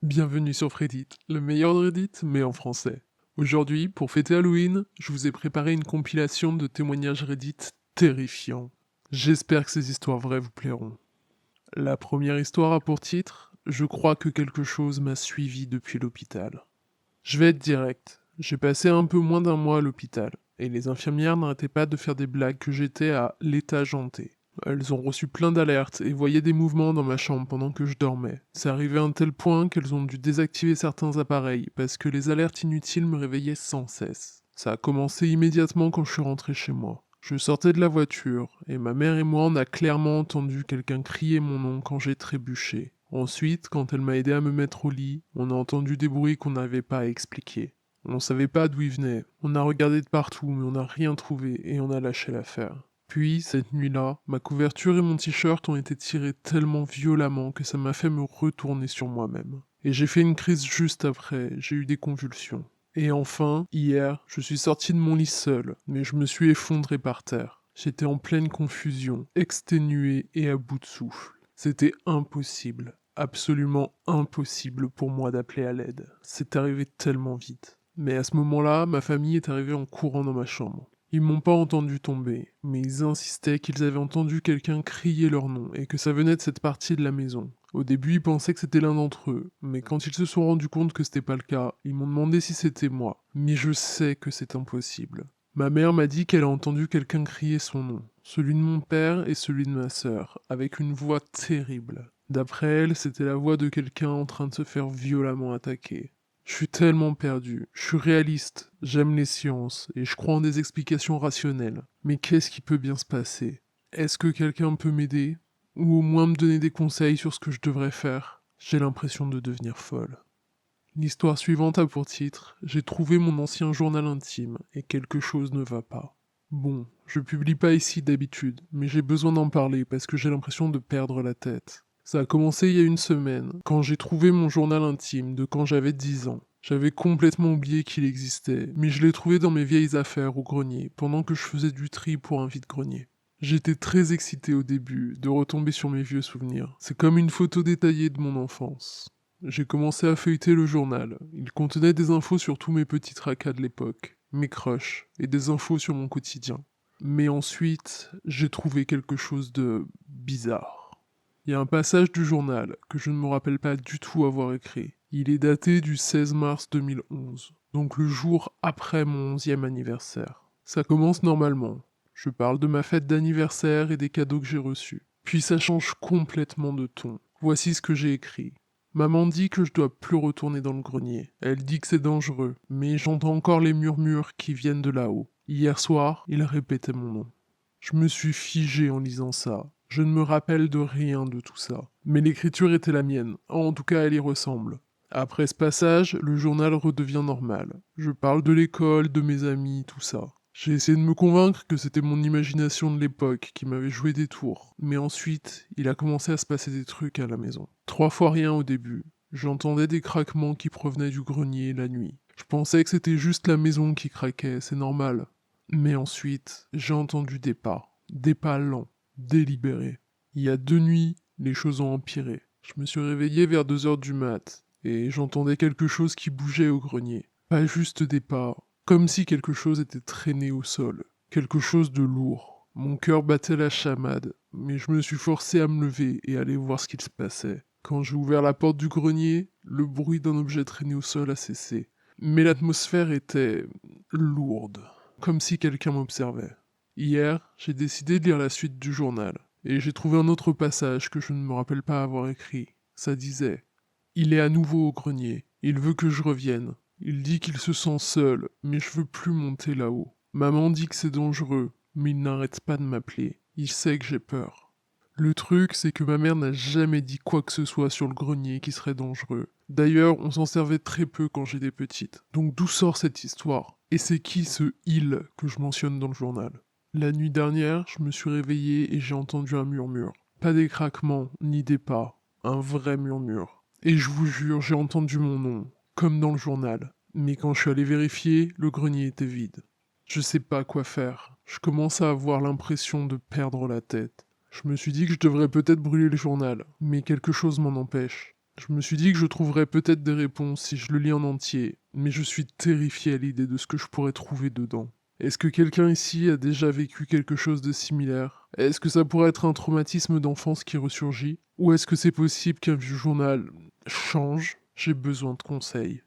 Bienvenue sur Reddit, le meilleur de Reddit, mais en français. Aujourd'hui, pour fêter Halloween, je vous ai préparé une compilation de témoignages Reddit terrifiants. J'espère que ces histoires vraies vous plairont. La première histoire a pour titre Je crois que quelque chose m'a suivi depuis l'hôpital. Je vais être direct, j'ai passé un peu moins d'un mois à l'hôpital, et les infirmières n'arrêtaient pas de faire des blagues que j'étais à l'étage hanté. Elles ont reçu plein d'alertes et voyaient des mouvements dans ma chambre pendant que je dormais. C'est arrivé à un tel point qu'elles ont dû désactiver certains appareils parce que les alertes inutiles me réveillaient sans cesse. Ça a commencé immédiatement quand je suis rentré chez moi. Je sortais de la voiture et ma mère et moi on a clairement entendu quelqu'un crier mon nom quand j'ai trébuché. Ensuite, quand elle m'a aidé à me mettre au lit, on a entendu des bruits qu'on n'avait pas à expliquer. On ne savait pas d'où ils venaient. On a regardé de partout mais on n'a rien trouvé et on a lâché l'affaire. Puis, cette nuit-là, ma couverture et mon t-shirt ont été tirés tellement violemment que ça m'a fait me retourner sur moi-même. Et j'ai fait une crise juste après, j'ai eu des convulsions. Et enfin, hier, je suis sorti de mon lit seul, mais je me suis effondré par terre. J'étais en pleine confusion, exténué et à bout de souffle. C'était impossible, absolument impossible pour moi d'appeler à l'aide. C'est arrivé tellement vite. Mais à ce moment-là, ma famille est arrivée en courant dans ma chambre. Ils m'ont pas entendu tomber, mais ils insistaient qu'ils avaient entendu quelqu'un crier leur nom et que ça venait de cette partie de la maison. Au début, ils pensaient que c'était l'un d'entre eux, mais quand ils se sont rendus compte que c'était pas le cas, ils m'ont demandé si c'était moi. Mais je sais que c'est impossible. Ma mère m'a dit qu'elle a entendu quelqu'un crier son nom, celui de mon père et celui de ma sœur, avec une voix terrible. D'après elle, c'était la voix de quelqu'un en train de se faire violemment attaquer. Je suis tellement perdu. Je suis réaliste, j'aime les sciences, et je crois en des explications rationnelles. Mais qu'est-ce qui peut bien se passer? Est-ce que quelqu'un peut m'aider? Ou au moins me donner des conseils sur ce que je devrais faire? J'ai l'impression de devenir folle. L'histoire suivante a pour titre J'ai trouvé mon ancien journal intime, et quelque chose ne va pas. Bon, je publie pas ici d'habitude, mais j'ai besoin d'en parler parce que j'ai l'impression de perdre la tête. Ça a commencé il y a une semaine, quand j'ai trouvé mon journal intime de quand j'avais 10 ans. J'avais complètement oublié qu'il existait, mais je l'ai trouvé dans mes vieilles affaires au grenier, pendant que je faisais du tri pour un vide-grenier. J'étais très excité au début de retomber sur mes vieux souvenirs. C'est comme une photo détaillée de mon enfance. J'ai commencé à feuilleter le journal. Il contenait des infos sur tous mes petits tracas de l'époque, mes crushs, et des infos sur mon quotidien. Mais ensuite, j'ai trouvé quelque chose de bizarre. Il y a un passage du journal que je ne me rappelle pas du tout avoir écrit. Il est daté du 16 mars 2011, donc le jour après mon 11e anniversaire. Ça commence normalement. Je parle de ma fête d'anniversaire et des cadeaux que j'ai reçus. Puis ça change complètement de ton. Voici ce que j'ai écrit. Maman dit que je dois plus retourner dans le grenier. Elle dit que c'est dangereux, mais j'entends encore les murmures qui viennent de là-haut. Hier soir, il répétait mon nom. Je me suis figé en lisant ça. Je ne me rappelle de rien de tout ça. Mais l'écriture était la mienne. En tout cas, elle y ressemble. Après ce passage, le journal redevient normal. Je parle de l'école, de mes amis, tout ça. J'ai essayé de me convaincre que c'était mon imagination de l'époque qui m'avait joué des tours. Mais ensuite, il a commencé à se passer des trucs à la maison. 3 fois rien au début. J'entendais des craquements qui provenaient du grenier la nuit. Je pensais que c'était juste la maison qui craquait, c'est normal. Mais ensuite, j'ai entendu des pas lents, délibérés. Il y a 2 nuits, les choses ont empiré. Je me suis réveillé vers 2 heures du mat, et j'entendais quelque chose qui bougeait au grenier. Pas juste des pas, comme si quelque chose était traîné au sol. Quelque chose de lourd. Mon cœur battait la chamade, mais je me suis forcé à me lever et aller voir ce qu'il se passait. Quand j'ai ouvert la porte du grenier, le bruit d'un objet traîné au sol a cessé. Mais l'atmosphère était lourde, comme si quelqu'un m'observait. Hier, j'ai décidé de lire la suite du journal, et j'ai trouvé un autre passage que je ne me rappelle pas avoir écrit. Ça disait Il est à nouveau au grenier. Il veut que je revienne. Il dit qu'il se sent seul, mais je veux plus monter là-haut. Maman dit que c'est dangereux, mais il n'arrête pas de m'appeler. Il sait que j'ai peur. Le truc, c'est que ma mère n'a jamais dit quoi que ce soit sur le grenier qui serait dangereux. D'ailleurs, on s'en servait très peu quand j'étais petite. Donc d'où sort cette histoire? Et c'est qui ce il que je mentionne dans le journal? La nuit dernière, je me suis réveillé et j'ai entendu un murmure. Pas des craquements, ni des pas. Un vrai murmure. Et je vous jure, j'ai entendu mon nom, comme dans le journal. Mais quand je suis allé vérifier, le grenier était vide. Je sais pas quoi faire. Je commence à avoir l'impression de perdre la tête. Je me suis dit que je devrais peut-être brûler le journal, mais quelque chose m'en empêche. Je me suis dit que je trouverais peut-être des réponses si je le lis en entier, mais je suis terrifié à l'idée de ce que je pourrais trouver dedans. Est-ce que quelqu'un ici a déjà vécu quelque chose de similaire? Est-ce que ça pourrait être un traumatisme d'enfance qui ressurgit? Ou est-ce que c'est possible qu'un vieux journal change? J'ai besoin de conseils.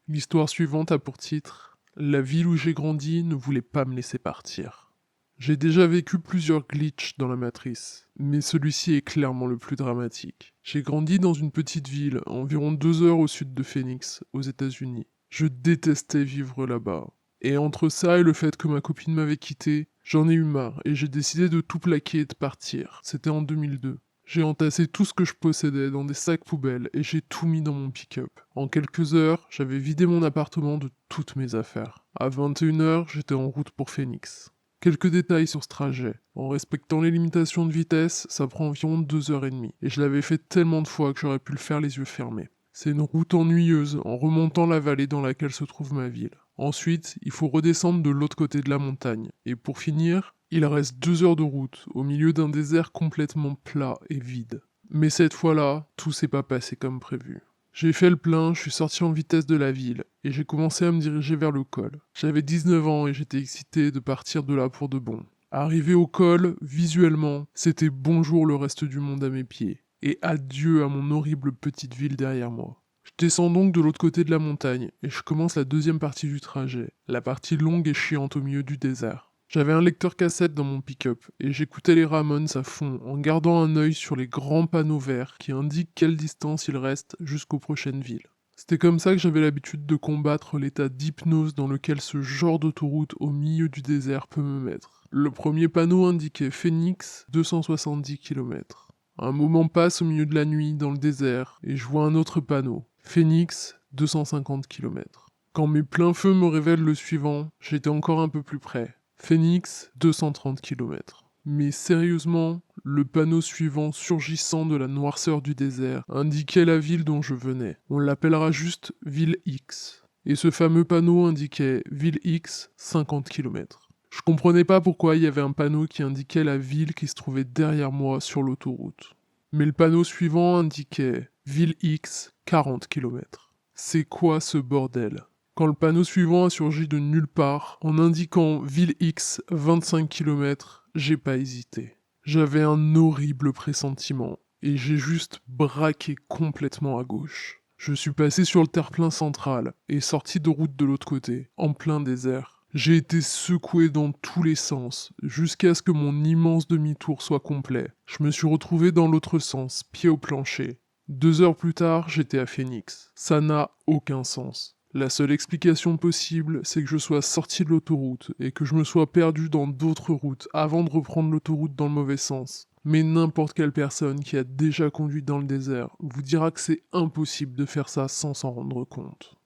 L'histoire suivante a pour titre La ville où j'ai grandi ne voulait pas me laisser partir. J'ai déjà vécu plusieurs glitches dans la matrice, mais celui-ci est clairement le plus dramatique. J'ai grandi dans une petite ville, environ 2 heures au sud de Phoenix, aux États-Unis. Je détestais vivre là-bas. Et entre ça et le fait que ma copine m'avait quitté, j'en ai eu marre et j'ai décidé de tout plaquer et de partir. C'était en 2002. J'ai entassé tout ce que je possédais dans des sacs poubelles et j'ai tout mis dans mon pick-up. En quelques heures, j'avais vidé mon appartement de toutes mes affaires. À 21 heures, j'étais en route pour Phoenix. Quelques détails sur ce trajet. En respectant les limitations de vitesse, ça prend environ 2 heures et demie. Et je l'avais fait tellement de fois que j'aurais pu le faire les yeux fermés. C'est une route ennuyeuse en remontant la vallée dans laquelle se trouve ma ville. Ensuite, il faut redescendre de l'autre côté de la montagne. Et pour finir, il reste 2 heures de route, au milieu d'un désert complètement plat et vide. Mais cette fois-là, tout s'est pas passé comme prévu. J'ai fait le plein, je suis sorti en vitesse de la ville, et j'ai commencé à me diriger vers le col. J'avais 19 ans et j'étais excité de partir de là pour de bon. Arrivé au col, visuellement, c'était bonjour le reste du monde à mes pieds, et adieu à mon horrible petite ville derrière moi. Je descends donc de l'autre côté de la montagne, et je commence la deuxième partie du trajet, la partie longue et chiante au milieu du désert. J'avais un lecteur cassette dans mon pick-up, et j'écoutais les Ramones à fond, en gardant un œil sur les grands panneaux verts qui indiquent quelle distance il reste jusqu'aux prochaines villes. C'était comme ça que j'avais l'habitude de combattre l'état d'hypnose dans lequel ce genre d'autoroute au milieu du désert peut me mettre. Le premier panneau indiquait Phoenix, 270 km. Un moment passe au milieu de la nuit dans le désert, et je vois un autre panneau, Phoenix, 250 km. Quand mes pleins feux me révèlent le suivant, j'étais encore un peu plus près. Phoenix, 230 km. Mais sérieusement, le panneau suivant surgissant de la noirceur du désert indiquait la ville dont je venais. On l'appellera juste Ville X. Et ce fameux panneau indiquait Ville X, 50 km. Je comprenais pas pourquoi il y avait un panneau qui indiquait la ville qui se trouvait derrière moi sur l'autoroute. Mais le panneau suivant indiquait Ville X, 40 km. C'est quoi ce bordel ? Quand le panneau suivant a surgi de nulle part, en indiquant Ville X 25 km, j'ai pas hésité. J'avais un horrible pressentiment, et j'ai juste braqué complètement à gauche. Je suis passé sur le terre-plein central, et sorti de route de l'autre côté, en plein désert. J'ai été secoué dans tous les sens, jusqu'à ce que mon immense demi-tour soit complet. Je me suis retrouvé dans l'autre sens, pied au plancher. 2 heures plus tard, j'étais à Phoenix. Ça n'a aucun sens. La seule explication possible, c'est que je sois sorti de l'autoroute et que je me sois perdu dans d'autres routes avant de reprendre l'autoroute dans le mauvais sens. Mais n'importe quelle personne qui a déjà conduit dans le désert vous dira que c'est impossible de faire ça sans s'en rendre compte.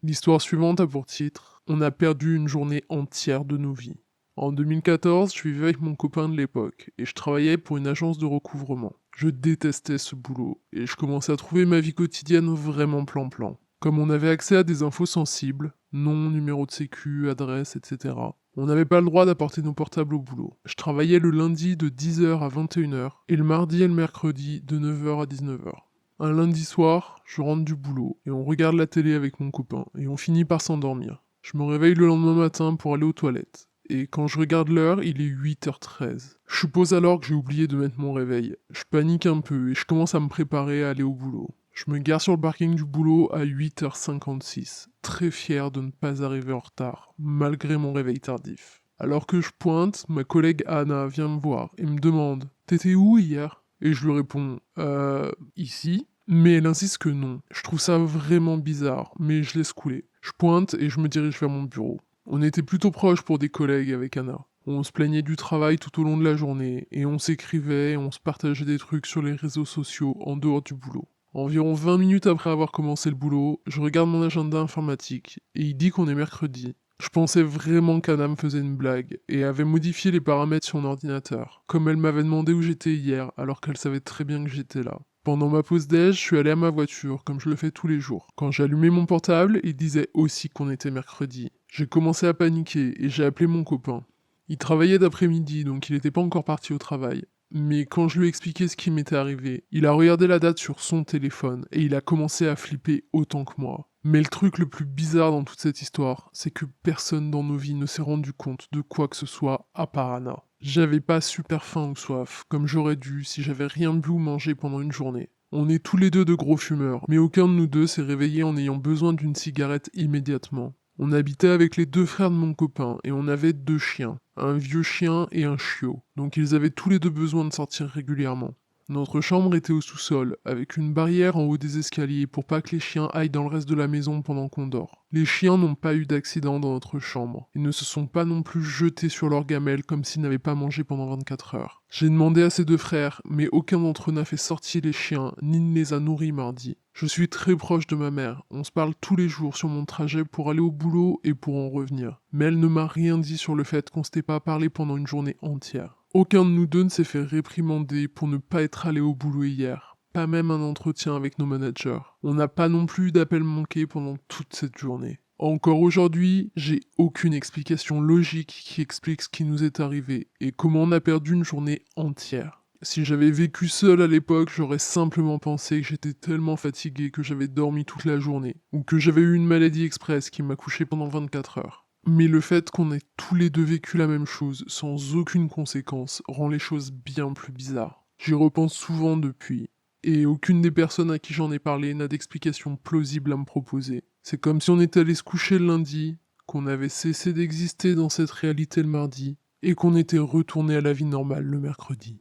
L'histoire suivante a pour titre « On a perdu une journée entière de nos vies ». En 2014, je vivais avec mon copain de l'époque et je travaillais pour une agence de recouvrement. Je détestais ce boulot et je commençais à trouver ma vie quotidienne vraiment plan-plan. Comme on avait accès à des infos sensibles, nom, numéro de sécu, adresse, etc., on n'avait pas le droit d'apporter nos portables au boulot. Je travaillais le lundi de 10h à 21h et le mardi et le mercredi de 9h à 19h. Un lundi soir, je rentre du boulot et on regarde la télé avec mon copain et on finit par s'endormir. Je me réveille le lendemain matin pour aller aux toilettes. Et quand je regarde l'heure, il est 8h13. Je suppose alors que j'ai oublié de mettre mon réveil. Je panique un peu et je commence à me préparer à aller au boulot. Je me gare sur le parking du boulot à 8h56, très fier de ne pas arriver en retard, malgré mon réveil tardif. Alors que je pointe, ma collègue Anna vient me voir et me demande « T'étais où hier ?» Et je lui réponds « Ici ?» Mais elle insiste que non. Je trouve ça vraiment bizarre, mais je laisse couler. Je pointe et je me dirige vers mon bureau. On était plutôt proches pour des collègues avec Anna. On se plaignait du travail tout au long de la journée, et on s'écrivait et on se partageait des trucs sur les réseaux sociaux en dehors du boulot. Environ 20 minutes après avoir commencé le boulot, je regarde mon agenda informatique, et il dit qu'on est mercredi. Je pensais vraiment qu'Anna me faisait une blague, et avait modifié les paramètres sur mon ordinateur, comme elle m'avait demandé où j'étais hier, alors qu'elle savait très bien que j'étais là. Pendant ma pause déj, je suis allé à ma voiture, comme je le fais tous les jours. Quand j'ai allumé mon portable, il disait aussi qu'on était mercredi. J'ai commencé à paniquer, et j'ai appelé mon copain. Il travaillait d'après-midi, donc il n'était pas encore parti au travail. Mais quand je lui ai expliqué ce qui m'était arrivé, il a regardé la date sur son téléphone et il a commencé à flipper autant que moi. Mais le truc le plus bizarre dans toute cette histoire, c'est que personne dans nos vies ne s'est rendu compte de quoi que ce soit à part Anna. J'avais pas super faim ou soif, comme j'aurais dû si j'avais rien bu ou mangé pendant une journée. On est tous les deux de gros fumeurs, mais aucun de nous deux s'est réveillé en ayant besoin d'une cigarette immédiatement. On habitait avec les deux frères de mon copain et on avait deux chiens, un vieux chien et un chiot, donc ils avaient tous les deux besoin de sortir régulièrement. Notre chambre était au sous-sol, avec une barrière en haut des escaliers pour pas que les chiens aillent dans le reste de la maison pendant qu'on dort. Les chiens n'ont pas eu d'accident dans notre chambre. Ils ne se sont pas non plus jetés sur leur gamelle comme s'ils n'avaient pas mangé pendant 24 heures. J'ai demandé à ses deux frères, mais aucun d'entre eux n'a fait sortir les chiens, ni ne les a nourris mardi. Je suis très proche de ma mère. On se parle tous les jours sur mon trajet pour aller au boulot et pour en revenir. Mais elle ne m'a rien dit sur le fait qu'on s'était pas parlé pendant une journée entière. Aucun de nous deux ne s'est fait réprimander pour ne pas être allé au boulot hier. Pas même un entretien avec nos managers. On n'a pas non plus d'appels manqués pendant toute cette journée. Encore aujourd'hui, j'ai aucune explication logique qui explique ce qui nous est arrivé et comment on a perdu une journée entière. Si j'avais vécu seul à l'époque, j'aurais simplement pensé que j'étais tellement fatigué que j'avais dormi toute la journée, ou que j'avais eu une maladie express qui m'a couché pendant 24 heures. Mais le fait qu'on ait tous les deux vécu la même chose sans aucune conséquence rend les choses bien plus bizarres. J'y repense souvent depuis, et aucune des personnes à qui j'en ai parlé n'a d'explication plausible à me proposer. C'est comme si on était allé se coucher le lundi, qu'on avait cessé d'exister dans cette réalité le mardi, et qu'on était retourné à la vie normale le mercredi.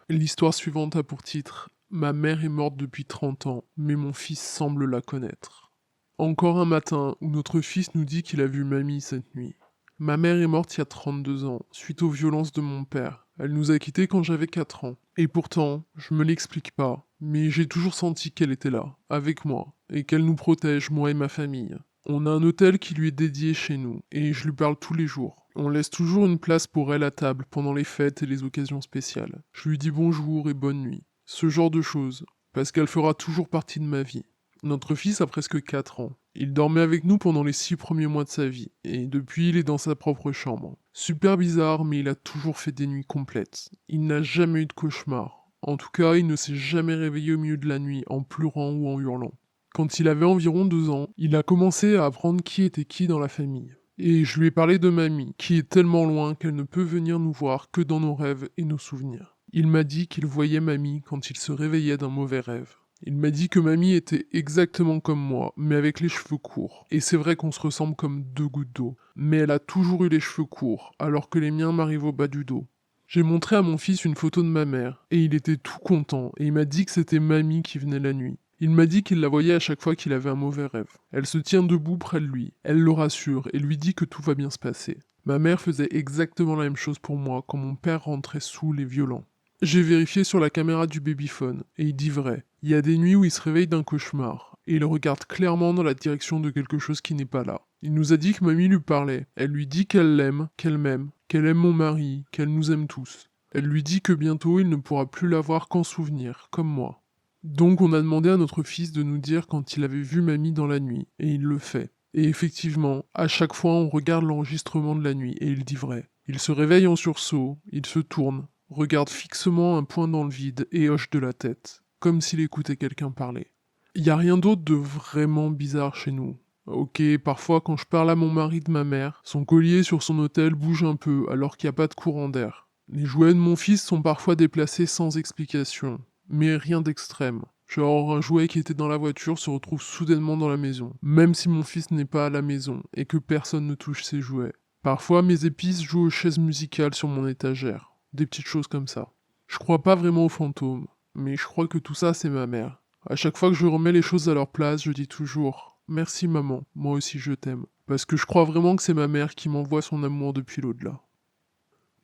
L'histoire suivante a pour titre « Ma mère est morte depuis 30 ans, mais mon fils semble la connaître ». Encore un matin où notre fils nous dit qu'il a vu mamie cette nuit. Ma mère est morte il y a 32 ans, suite aux violences de mon père. Elle nous a quittés quand j'avais 4 ans. Et pourtant, je me l'explique pas, mais j'ai toujours senti qu'elle était là, avec moi, et qu'elle nous protège, moi et ma famille. On a un hôtel qui lui est dédié chez nous, et je lui parle tous les jours. On laisse toujours une place pour elle à table pendant les fêtes et les occasions spéciales. Je lui dis bonjour et bonne nuit. Ce genre de choses, parce qu'elle fera toujours partie de ma vie. Notre fils a presque 4 ans. Il dormait avec nous pendant les 6 premiers mois de sa vie, et depuis il est dans sa propre chambre. Super bizarre, mais il a toujours fait des nuits complètes. Il n'a jamais eu de cauchemar. En tout cas, il ne s'est jamais réveillé au milieu de la nuit en pleurant ou en hurlant. Quand il avait environ 2 ans, il a commencé à apprendre qui était qui dans la famille. Et je lui ai parlé de mamie, qui est tellement loin qu'elle ne peut venir nous voir que dans nos rêves et nos souvenirs. Il m'a dit qu'il voyait mamie quand il se réveillait d'un mauvais rêve. Il m'a dit que mamie était exactement comme moi, mais avec les cheveux courts. Et c'est vrai qu'on se ressemble comme deux gouttes d'eau. Mais elle a toujours eu les cheveux courts, alors que les miens m'arrivent au bas du dos. J'ai montré à mon fils une photo de ma mère, et il était tout content, et il m'a dit que c'était mamie qui venait la nuit. Il m'a dit qu'il la voyait à chaque fois qu'il avait un mauvais rêve. Elle se tient debout près de lui, elle le rassure et lui dit que tout va bien se passer. Ma mère faisait exactement la même chose pour moi quand mon père rentrait saoul et violent. J'ai vérifié sur la caméra du babyphone, et il dit vrai. Il y a des nuits où il se réveille d'un cauchemar, et il regarde clairement dans la direction de quelque chose qui n'est pas là. Il nous a dit que mamie lui parlait. Elle lui dit qu'elle l'aime, qu'elle aime mon mari, qu'elle nous aime tous. Elle lui dit que bientôt il ne pourra plus la voir qu'en souvenir, comme moi. Donc on a demandé à notre fils de nous dire quand il avait vu mamie dans la nuit, et il le fait. Et effectivement, à chaque fois on regarde l'enregistrement de la nuit, et il dit vrai. Il se réveille en sursaut, il se tourne, regarde fixement un point dans le vide et hoche de la tête, comme s'il écoutait quelqu'un parler. Il y a rien d'autre de vraiment bizarre chez nous. Ok, parfois quand je parle à mon mari de ma mère, son collier sur son hôtel bouge un peu alors qu'il n'y a pas de courant d'air. Les jouets de mon fils sont parfois déplacés sans explication, mais rien d'extrême. Genre un jouet qui était dans la voiture se retrouve soudainement dans la maison, même si mon fils n'est pas à la maison et que personne ne touche ses jouets. Parfois mes épices jouent aux chaises musicales sur mon étagère. Des petites choses comme ça. Je crois pas vraiment aux fantômes, mais je crois que tout ça c'est ma mère. À chaque fois que je remets les choses à leur place, je dis toujours « Merci maman, moi aussi je t'aime ». Parce que je crois vraiment que c'est ma mère qui m'envoie son amour depuis l'au-delà.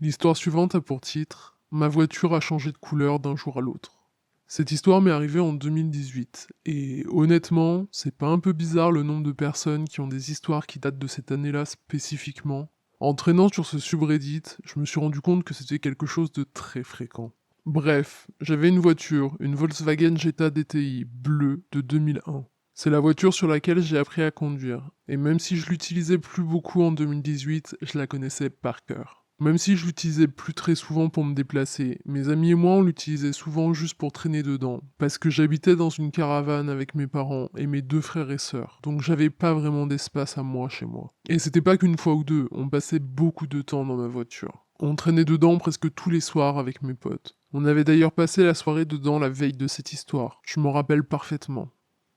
L'histoire suivante a pour titre « Ma voiture a changé de couleur d'un jour à l'autre ». Cette histoire m'est arrivée en 2018, et honnêtement, c'est pas un peu bizarre le nombre de personnes qui ont des histoires qui datent de cette année-là spécifiquement. En traînant sur ce subreddit, je me suis rendu compte que c'était quelque chose de très fréquent. Bref, j'avais une voiture, une Volkswagen Jetta DTI bleue de 2001. C'est la voiture sur laquelle j'ai appris à conduire, et même si je l'utilisais plus beaucoup en 2018, je la connaissais par cœur. Même si je l'utilisais plus très souvent pour me déplacer, mes amis et moi on l'utilisait souvent juste pour traîner dedans, parce que j'habitais dans une caravane avec mes parents et mes deux frères et sœurs, donc j'avais pas vraiment d'espace à moi chez moi. Et c'était pas qu'une fois ou deux, on passait beaucoup de temps dans ma voiture. On traînait dedans presque tous les soirs avec mes potes. On avait d'ailleurs passé la soirée dedans la veille de cette histoire, je m'en rappelle parfaitement.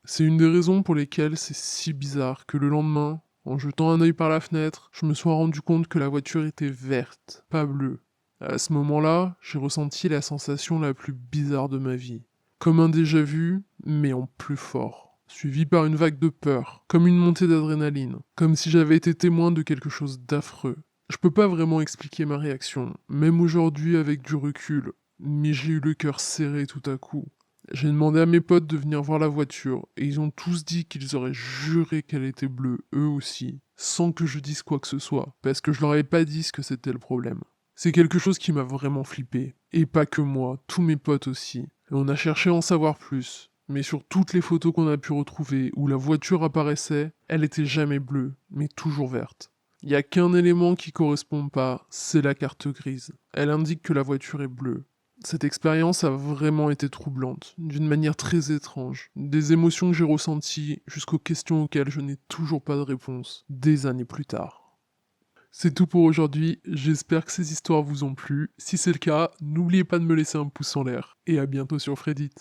C'est une des raisons pour lesquelles c'est si bizarre que le lendemain, en jetant un œil par la fenêtre, je me sois rendu compte que la voiture était verte, pas bleue. À ce moment-là, j'ai ressenti la sensation la plus bizarre de ma vie. Comme un déjà-vu, mais en plus fort. Suivi par une vague de peur, comme une montée d'adrénaline, comme si j'avais été témoin de quelque chose d'affreux. Je peux pas vraiment expliquer ma réaction, même aujourd'hui avec du recul, mais j'ai eu le cœur serré tout à coup. J'ai demandé à mes potes de venir voir la voiture, et ils ont tous dit qu'ils auraient juré qu'elle était bleue, eux aussi, sans que je dise quoi que ce soit, parce que je leur avais pas dit ce que c'était le problème. C'est quelque chose qui m'a vraiment flippé. Et pas que moi, tous mes potes aussi. Et on a cherché à en savoir plus. Mais sur toutes les photos qu'on a pu retrouver où la voiture apparaissait, elle était jamais bleue, mais toujours verte. Il n'y a qu'un élément qui correspond pas, c'est la carte grise. Elle indique que la voiture est bleue. Cette expérience a vraiment été troublante, d'une manière très étrange. Des émotions que j'ai ressenties jusqu'aux questions auxquelles je n'ai toujours pas de réponse, des années plus tard. C'est tout pour aujourd'hui, j'espère que ces histoires vous ont plu. Si c'est le cas, n'oubliez pas de me laisser un pouce en l'air. Et à bientôt sur Reddit.